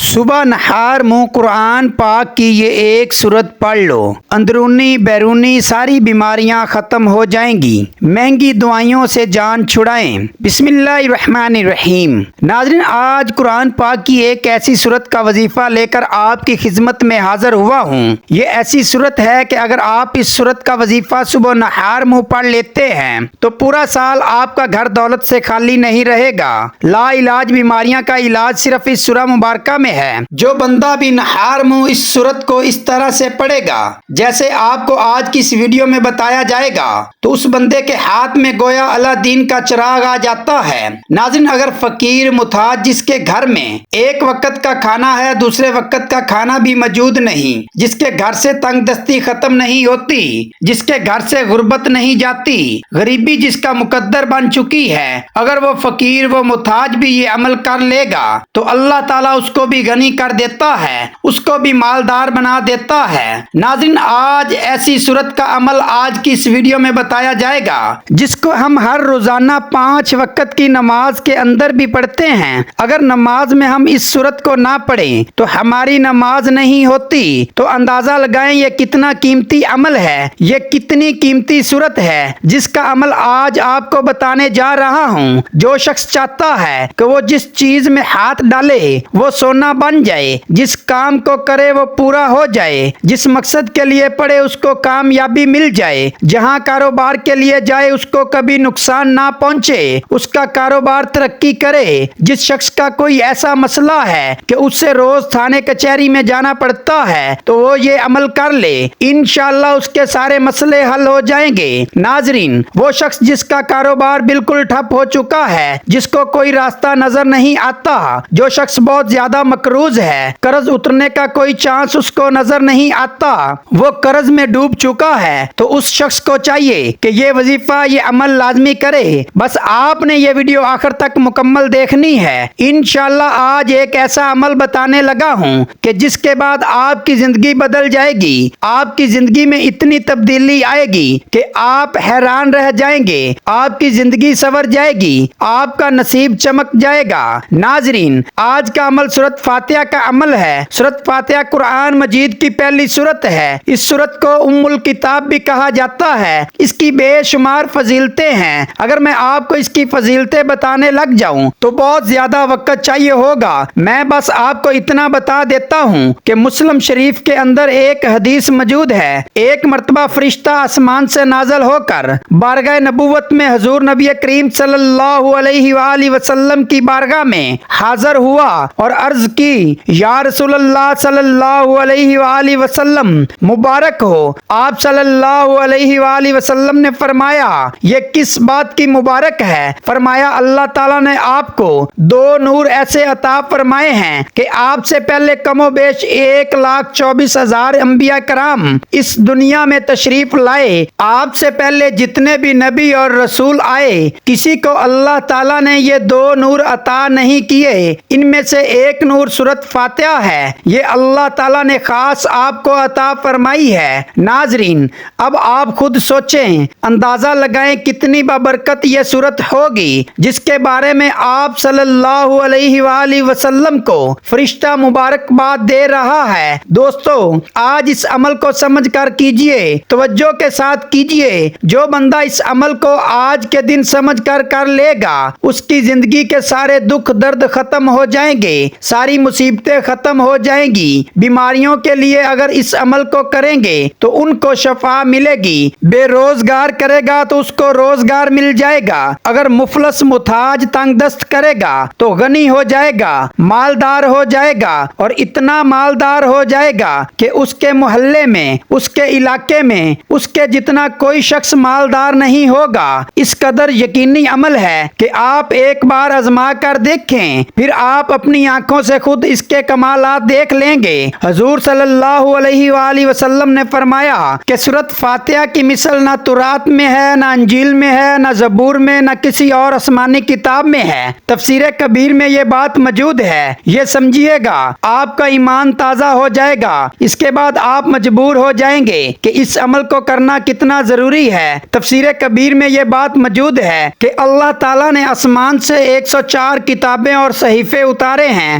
صبح نہار منہ قرآن پاک کی یہ ایک سورت پڑھ لو، اندرونی بیرونی ساری بیماریاں ختم ہو جائیں گی، مہنگی دعائیوں سے جان چھڑائیں۔ بسم اللہ الرحمن الرحیم۔ ناظرین، آج قرآن پاک کی ایک ایسی سورت کا وظیفہ لے کر آپ کی خدمت میں حاضر ہوا ہوں۔ یہ ایسی سورت ہے کہ اگر آپ اس سورت کا وظیفہ صبح نہار منہ پڑھ لیتے ہیں تو پورا سال آپ کا گھر دولت سے خالی نہیں رہے گا۔ لا علاج بیماریاں کا علاج صرف اس سورہ مبارکہ میں ہے۔ جو بندہ بھی نہار منہ اس سورت کو اس طرح سے پڑھے گا جیسے آپ کو آج کی اس ویڈیو میں بتایا جائے گا تو اس بندے کے ہاتھ میں گویا اللہ دین کا چراغ آ جاتا ہے۔ ناظرین، اگر فقیر محتاج جس کے گھر میں ایک وقت کا کھانا ہے، دوسرے وقت کا کھانا بھی موجود نہیں، جس کے گھر سے تنگ دستی ختم نہیں ہوتی، جس کے گھر سے غربت نہیں جاتی، غریبی جس کا مقدر بن چکی ہے، اگر وہ فقیر وہ محتاج بھی یہ عمل کر لے گا تو اللہ تعالیٰ اس کو بھی غنی کر دیتا ہے، اس کو بھی مالدار بنا دیتا ہے۔ ناظرین، آج ایسی صورت کا عمل آج کی اس ویڈیو میں بتایا جائے گا جس کو ہم ہر روزانہ 5 وقت کی نماز کے اندر بھی پڑھتے ہیں۔ اگر نماز میں ہم اس صورت کو نہ پڑھیں تو ہماری نماز نہیں ہوتی۔ تو اندازہ لگائیں یہ کتنا قیمتی عمل ہے، یہ کتنی قیمتی صورت ہے جس کا عمل آج آپ کو بتانے جا رہا ہوں۔ جو شخص چاہتا ہے کہ وہ جس چیز میں ہاتھ ڈالے وہ سونا بن جائے، جس کام کو کرے وہ پورا ہو جائے، جس مقصد کے لیے پڑھے اس کو کامیابی مل جائے، جہاں کاروبار کے لیے جائے اس کو کبھی نقصان نہ پہنچے، اس کا کاروبار ترقی کرے۔ جس شخص کا کوئی ایسا مسئلہ ہے کہ اسے روز تھانے کچہری میں جانا پڑتا ہے تو وہ یہ عمل کر لے، انشاءاللہ اس کے سارے مسئلے حل ہو جائیں گے۔ ناظرین، وہ شخص جس کا کاروبار بالکل ٹھپ ہو چکا ہے، جس کو کوئی راستہ نظر نہیں آتا، جو شخص بہت زیادہ مقروض ہے، قرض اترنے کا کوئی چانس اس کو نظر نہیں آتا، وہ قرض میں ڈوب چکا ہے، تو اس شخص کو چاہیے کہ یہ وظیفہ یہ عمل لازمی کرے۔ بس آپ نے یہ ویڈیو آخر تک مکمل دیکھنی ہے۔ انشاءاللہ آج ایک ایسا عمل بتانے لگا ہوں کہ جس کے بعد آپ کی زندگی بدل جائے گی، آپ کی زندگی میں اتنی تبدیلی آئے گی کہ آپ حیران رہ جائیں گے، آپ کی زندگی سنور جائے گی، آپ کا نصیب چمک جائے گا۔ ناظرین، آج کا عمل سورۃ فاتحہ کا عمل ہے۔ سورۃ فاتحہ قرآن مجید کی پہلی سورت ہے۔ اس سورت کو ام الکتاب بھی کہا جاتا ہے۔ اس کی بے شمار فضیلتیں ہیں۔ اگر میں آپ کو اس کی فضیلتیں بتانے لگ جاؤں تو بہت زیادہ وقت چاہیے ہوگا۔ میں بس آپ کو اتنا بتا دیتا ہوں کہ مسلم شریف کے اندر ایک حدیث موجود ہے، ایک مرتبہ فرشتہ آسمان سے نازل ہو کر بارگاہ نبوت میں حضور نبی کریم صلی اللہ علیہ وآلہ وسلم کی بارگاہ میں حاضر ہوا اور عرض کی، یا رسول اللہ صلی اللہ علیہ وآلہ وسلم، مبارک ہو۔ آپ صلی اللہ علیہ وآلہ وسلم نے فرمایا، یہ کس بات کی مبارک ہے؟ فرمایا، اللہ تعالیٰ نے آپ کو 2 نور ایسے عطا فرمائے ہیں کہ آپ سے پہلے کم و بیش 1,24,000 انبیاء کرام اس دنیا میں تشریف لائے۔ آپ سے پہلے جتنے بھی نبی اور رسول آئے، کسی کو اللہ تعالیٰ نے یہ 2 نور عطا نہیں کیے۔ ان میں سے ایک نور سورۃ فاتحہ ہے، یہ اللہ تعالیٰ نے خاص آپ کو عطا فرمائی ہے۔ ناظرین، اب آپ خود سوچیں، اندازہ لگائیں کتنی بابرکت یہ سورت ہوگی جس کے بارے میں آپ صلی اللہ علیہ وآلہ وسلم کو فرشتہ مبارکباد دے رہا ہے۔ دوستو، آج اس عمل کو سمجھ کر کیجئے، توجہ کے ساتھ کیجئے۔ جو بندہ اس عمل کو آج کے دن سمجھ کر کر لے گا، اس کی زندگی کے سارے دکھ درد ختم ہو جائیں گے، ساری مصیبتیں ختم ہو جائیں گی۔ بیماریوں کے لیے اگر اس عمل کو کریں گے تو ان کو شفا ملے گی۔ بے روزگار کرے گا تو اس کو روزگار مل جائے گا۔ اگر مفلس محتاج تنگ دست کرے گا تو غنی ہو جائے گا، مالدار ہو جائے گا، اور اتنا مالدار ہو جائے گا کہ اس کے محلے میں، اس کے علاقے میں، اس کے جتنا کوئی شخص مالدار نہیں ہوگا۔ اس قدر یقینی عمل ہے کہ آپ ایک بار آزما کر دیکھیں، پھر آپ اپنی آنکھوں سے خود اس کے کمالات دیکھ لیں گے۔ حضور صلی اللہ علیہ وآلہ وسلم نے فرمایا کہ سورۃ فاتحہ کی مثل نہ تورات میں ہے، نہ انجیل میں ہے، نہ زبور میں، نہ کسی اور آسمانی کتاب میں ہے۔ تفسیر کبیر میں یہ بات موجود ہے۔ یہ سمجھیے گا، آپ کا ایمان تازہ ہو جائے گا۔ اس کے بعد آپ مجبور ہو جائیں گے کہ اس عمل کو کرنا کتنا ضروری ہے۔ تفسیر کبیر میں یہ بات موجود ہے کہ اللہ تعالیٰ نے آسمان سے 104 کتابیں اور صحیفے اتارے ہیں،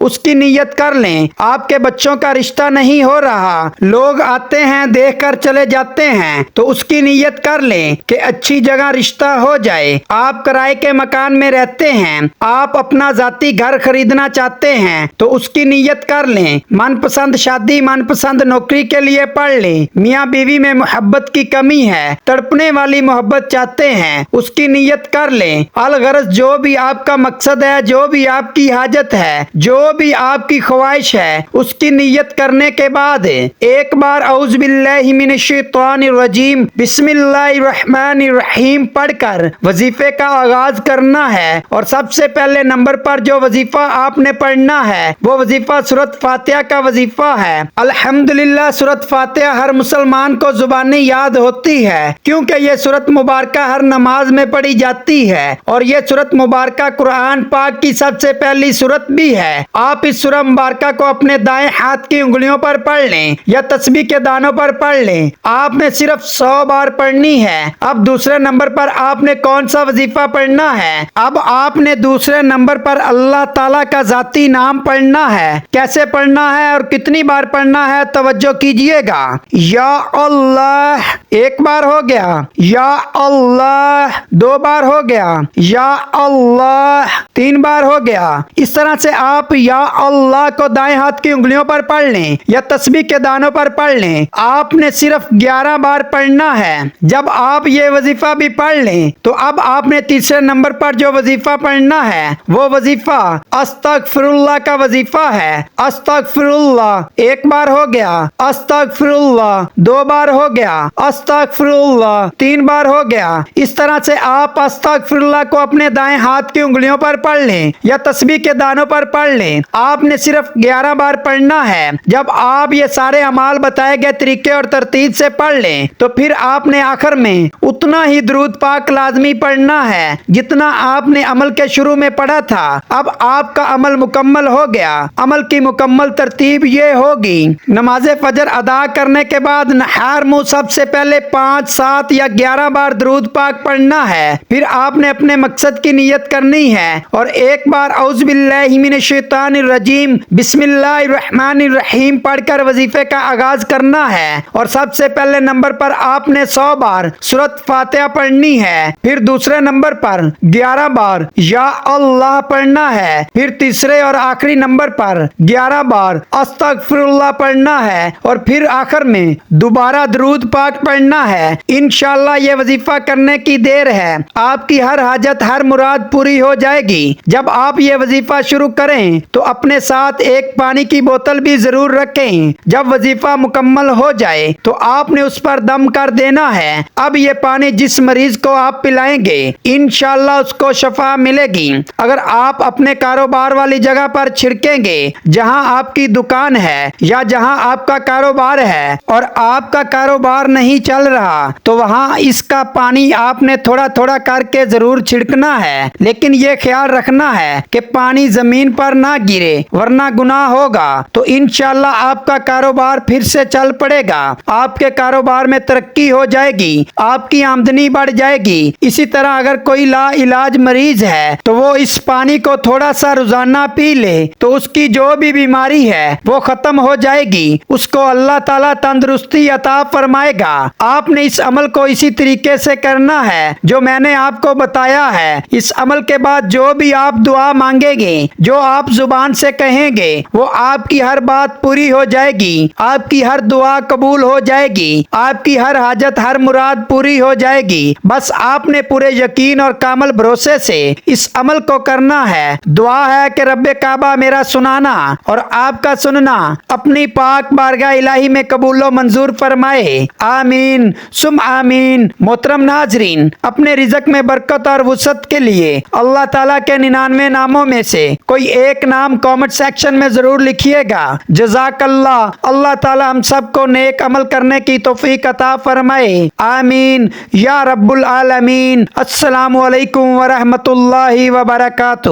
اس کی نیت کر لیں۔ آپ کے بچوں کا رشتہ نہیں ہو رہا، لوگ آتے ہیں دیکھ کر چلے جاتے ہیں، تو اس کی نیت کر لیں کہ اچھی جگہ رشتہ ہو جائے۔ آپ کرائے کے مکان میں رہتے ہیں، آپ اپنا ذاتی گھر خریدنا چاہتے ہیں تو اس کی نیت کر لیں۔ من پسند شادی، من پسند نوکری کے لیے پڑھ لیں۔ میاں بیوی میں محبت کی کمی ہے، تڑپنے والی محبت چاہتے ہیں، اس کی نیت کر لیں۔ الغرض جو بھی آپ کا مقصد ہے، جو بھی آپ کی حاجت ہے، جو بھی آپ کی خواہش ہے، اس کی نیت کرنے کے بعد ایک بار اعوذ باللہ من الشیطان الرجیم بسم اللہ الرحمن الرحیم پڑھ کر وظیفے کا آغاز کرنا ہے۔ اور سب سے پہلے نمبر پر جو وظیفہ آپ نے پڑھنا ہے وہ وظیفہ سورۃ فاتحہ کا وظیفہ ہے۔ الحمدللہ سورۃ فاتحہ ہر مسلمان کو زبانی یاد ہوتی ہے، کیونکہ یہ سورۃ مبارکہ ہر نماز میں پڑھی جاتی ہے، اور یہ سورۃ مبارکہ قرآن پاک کی سب سے پہلی سورت بھی ہے۔ آپ اس سورہ مبارکہ کو اپنے دائیں ہاتھ کی انگلیوں پر پڑھ لیں یا تسبیح کے دانوں پر پڑھ لیں۔ آپ نے صرف 100 بار پڑھنی ہے۔ اب دوسرے نمبر پر آپ نے کون سا وظیفہ پڑھنا ہے؟ اب آپ نے دوسرے نمبر پر اللہ تعالیٰ کا ذاتی نام پڑھنا ہے۔ کیسے پڑھنا ہے اور کتنی بار پڑھنا ہے توجہ کیجئے گا۔ یا اللہ ایک بار ہو گیا، یا اللہ 2 بار ہو گیا، یا اللہ 3 بار ہو گیا۔ اس طرح سے آپ یا اللہ کو دائیں ہاتھ کی انگلیوں پر پڑھ لیں یا تسبیح کے دانوں پر پڑھ لیں۔ آپ نے صرف 11 بار پڑھنا ہے۔ جب آپ یہ وظیفہ بھی پڑھ لیں تو اب آپ نے تیسرے نمبر پر جو وظیفہ پڑھنا ہے وہ وظیفہ استغفر اللہ کا وظیفہ ہے۔ استغفر اللہ 1 بار ہو گیا، استغفر اللہ 2 بار ہو گیا، استغفر اللہ 3 بار ہو گیا۔ اس طرح سے آپ استغفر اللہ کو اپنے دائیں ہاتھ کی انگلیوں پر پڑھ لیں یا تسبیح کے دانوں پر پڑھ لیں۔ آپ نے صرف 11 بار پڑھنا ہے۔ جب آپ یہ سارے اعمال بتائے گئے طریقے اور ترتیب سے پڑھ لیں تو پھر آپ نے آخر میں اتنا ہی درود پاک لازمی پڑھنا ہے جتنا آپ نے عمل کے شروع میں پڑھا تھا۔ اب آپ کا عمل مکمل ہو گیا۔ عمل کی مکمل ترتیب یہ ہوگی: نماز فجر ادا کرنے کے بعد نہار منہ سب سے پہلے 5، 7 یا 11 بار درود پاک پڑھنا ہے۔ پھر آپ نے اپنے مقصد کی نیت کرنی ہے اور ایک بار اعوذ باللہ من الشیطان الرجیم بسم اللہ الرحمن الرحیم پڑھ کر وظیفے کا آغاز کرنا ہے۔ اور سب سے پہلے نمبر پر آپ نے 100 بار سورۃ فاتحہ پڑھنی ہے۔ پھر دوسرے نمبر پر 11 بار یا اللہ پڑھنا ہے۔ پھر تیسرے اور آخری نمبر پر 11 بار استغفر اللہ پڑھنا ہے، اور پھر آخر میں دوبارہ درود پاک پڑھنا ہے۔ انشاءاللہ یہ وظیفہ کرنے کی دیر ہے، آپ کی ہر حاجت، ہر مراد پوری ہو جائے گی۔ جب آپ یہ وظیفہ شروع کریں تو اپنے ساتھ ایک پانی کی بوتل بھی ضرور رکھیں۔ جب وظیفہ مکمل ہو جائے تو آپ نے اس پر دم کر دینا ہے۔ اب یہ پانی جس مریض کو آپ پلائیں گے انشاءاللہ اس کو شفا ملے گی۔ اگر آپ اپنے کاروبار والی جگہ پر چھڑکیں گے جہاں آپ کی دکان ہے یا جہاں آپ کا کاروبار ہے اور آپ کا کاروبار نہیں چل رہا تو وہاں اس کا پانی آپ نے تھوڑا تھوڑا کر کے ضرور چھڑکنا ہے، لیکن یہ خیال رکھنا ہے کہ پانی زمین پر نہ گرے ورنہ گناہ ہوگا۔ تو انشاءاللہ آپ کا کاروبار پھر سے چل پڑے گا، آپ کے کاروبار میں ترقی ہو جائے گی، آپ کی آمدنی بڑھ جائے گی۔ اسی طرح اگر کوئی لا علاج مریض ہے تو وہ اس پانی کو تھوڑا سا روزانہ پی لے تو اس کی جو بھی بیماری ہے وہ ختم ہو جائے گی، اس کو اللہ تعالیٰ تندرستی عطا فرمائے گا۔ آپ نے اس عمل کو اسی طریقے سے کرنا ہے جو میں نے آپ کو بتایا ہے۔ اس عمل کے بعد جو بھی آپ دعا مانگیں گے، جو آپ زبان سے کہیں گے، وہ آپ کی ہر بات پوری ہو جائے گی، آپ کی ہر دعا قبول ہو جائے گی، آپ کی ہر حاجت، ہر مراد پوری ہو جائے گی۔ بس آپ نے پورے یقین اور کامل بھروسے سے اس عمل کو کرنا ہے۔ دعا ہے کہ رب کعبہ میرا سنانا اور آپ کا سننا اپنی پاک بارگاہ الہی میں قبول و منظور فرمائے، آمین سم آمین۔ محترم ناظرین، اپنے رزق میں برکت اور وسعت کے لیے اللہ تعالیٰ کے 99 ناموں میں سے کوئی ایک نام کامنٹ سیکشن میں ضرور لکھیے گا۔ جزاک اللہ۔ اللہ تعالیٰ ہم سب کو نیک عمل کرنے کی توفیق عطا فرمائے، آمین یا رب العالمین۔ السلام علیکم ورحمۃ اللہ وبرکاتہ۔